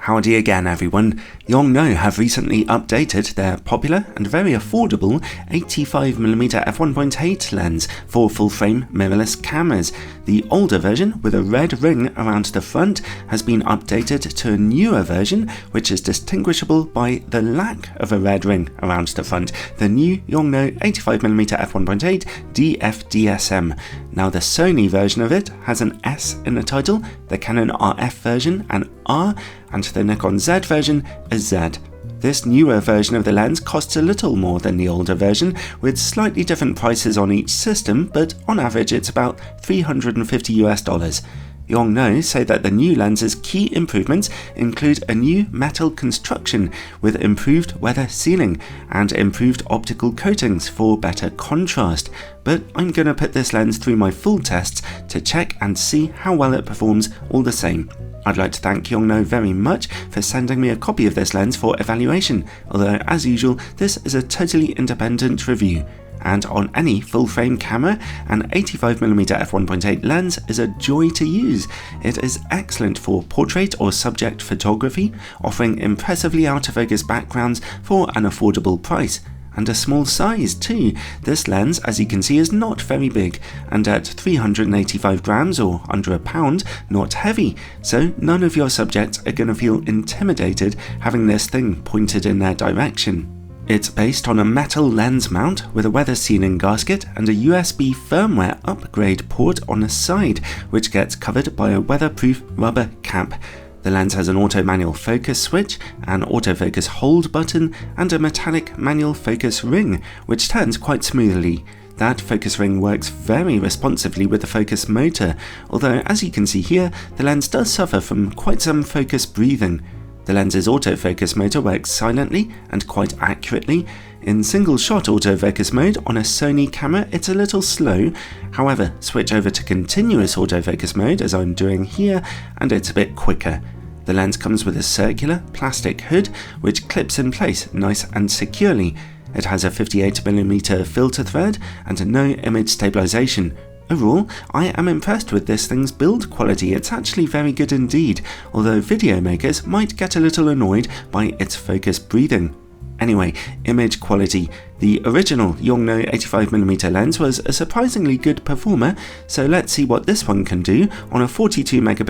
Howdy again everyone. Yongnuo have recently updated their popular and very affordable 85mm f1.8 lens for full-frame mirrorless cameras. The older version with a red ring around the front has been updated to a newer version which is distinguishable by the lack of a red ring around the front, the new Yongnuo 85mm f1.8 DF DSM. Now the Sony version of it has an S in the title, the Canon RF version an R, and the Nikon Z version a Z. This newer version of the lens costs a little more than the older version, with slightly different prices on each system, but on average it's about $350 US. Yongnuo say that the new lens's key improvements include a new metal construction with improved weather sealing and improved optical coatings for better contrast, but I'm gonna put this lens through my full tests to check and see how well it performs all the same. I'd like to thank Yongnuo very much for sending me a copy of this lens for evaluation, although as usual this is a totally independent review. And on any full-frame camera, an 85mm f1.8 lens is a joy to use. It is excellent for portrait or subject photography, offering impressively out-of-focus backgrounds for an affordable price. And a small size too. This lens, as you can see, is not very big, and at 385 grams or under a pound, not heavy, so none of your subjects are going to feel intimidated having this thing pointed in their direction. It's based on a metal lens mount with a weather sealing gasket and a USB firmware upgrade port on the side, which gets covered by a weatherproof rubber cap. The lens has an auto manual focus switch, an autofocus hold button, and a metallic manual focus ring, which turns quite smoothly. That focus ring works very responsively with the focus motor, although as you can see here, the lens does suffer from quite some focus breathing. The lens's autofocus motor works silently and quite accurately. In single shot autofocus mode on a Sony camera it's a little slow, however switch over to continuous autofocus mode as I'm doing here and it's a bit quicker. The lens comes with a circular plastic hood which clips in place nice and securely. It has a 58mm filter thread and no image stabilization. Overall, I am impressed with this thing's build quality. It's actually very good indeed, although video makers might get a little annoyed by its focus breathing. Anyway, image quality. The original Yongnuo 85mm lens was a surprisingly good performer, so let's see what this one can do on a 42MP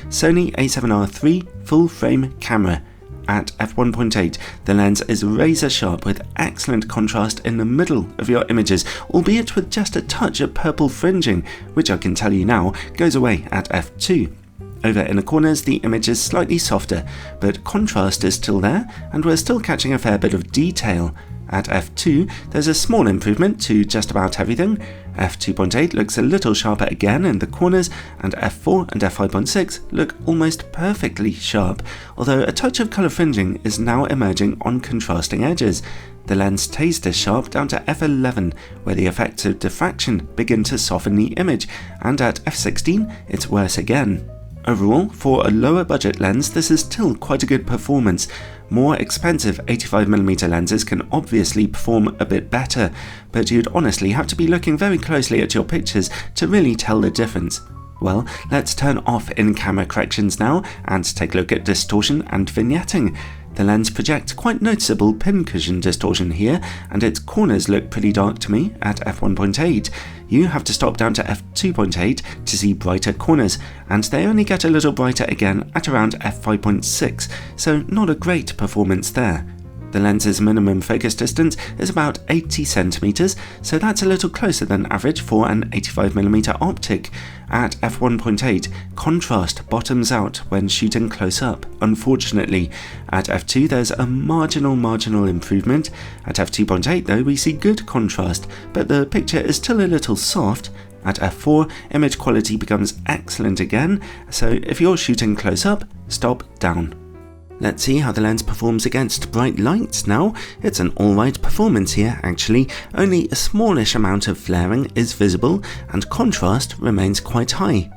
Sony a7R III full-frame camera. At f1.8, the lens is razor sharp with excellent contrast in the middle of your images, albeit with just a touch of purple fringing, which I can tell you now goes away at f2. Over in the corners the image is slightly softer, but contrast is still there and we're still catching a fair bit of detail. At f2 there's a small improvement to just about everything. f2.8 looks a little sharper again in the corners, and f4 and f5.6 look almost perfectly sharp, although a touch of colour fringing is now emerging on contrasting edges. The lens stays this sharp down to f11, where the effects of diffraction begin to soften the image, and at f16 it's worse again. Overall, for a lower budget lens this is still quite a good performance. More expensive 85mm lenses can obviously perform a bit better, but you'd honestly have to be looking very closely at your pictures to really tell the difference. Well, let's turn off in-camera corrections now and take a look at distortion and vignetting. The lens projects quite noticeable pincushion distortion here, and its corners look pretty dark to me at f1.8. You have to stop down to f2.8 to see brighter corners, and they only get a little brighter again at around f5.6, so not a great performance there. The lens's minimum focus distance is about 80cm, so that's a little closer than average for an 85mm optic. At f1.8, contrast bottoms out when shooting close up, unfortunately. At f2 there's a marginal improvement. At f2.8 though we see good contrast, but the picture is still a little soft. At f4, image quality becomes excellent again, so if you're shooting close up, stop down. Let's see how the lens performs against bright lights now. It's an alright performance here actually, only a smallish amount of flaring is visible and contrast remains quite high.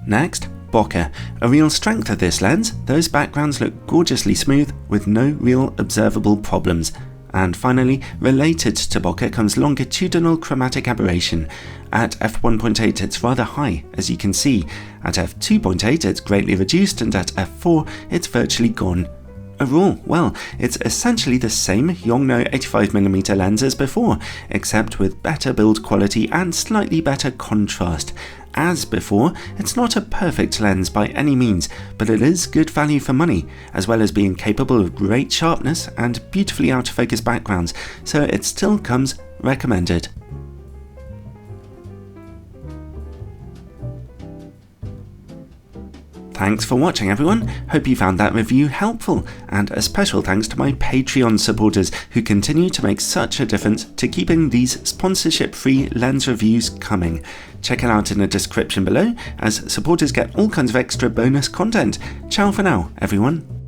Next, bokeh. A real strength of this lens, those backgrounds look gorgeously smooth with no real observable problems. And finally, related to bokeh comes longitudinal chromatic aberration. At f1.8 it's rather high, as you can see. At f2.8 it's greatly reduced, and at f4 it's virtually gone. Overall, well, it's essentially the same Yongnuo 85mm lens as before, except with better build quality and slightly better contrast. As before, it's not a perfect lens by any means, but it is good value for money, as well as being capable of great sharpness and beautifully out of focus backgrounds, so it still comes recommended. Thanks for watching everyone, hope you found that review helpful, and a special thanks to my Patreon supporters who continue to make such a difference to keeping these sponsorship-free lens reviews coming. Check it out in the description below, as supporters get all kinds of extra bonus content. Ciao for now, everyone.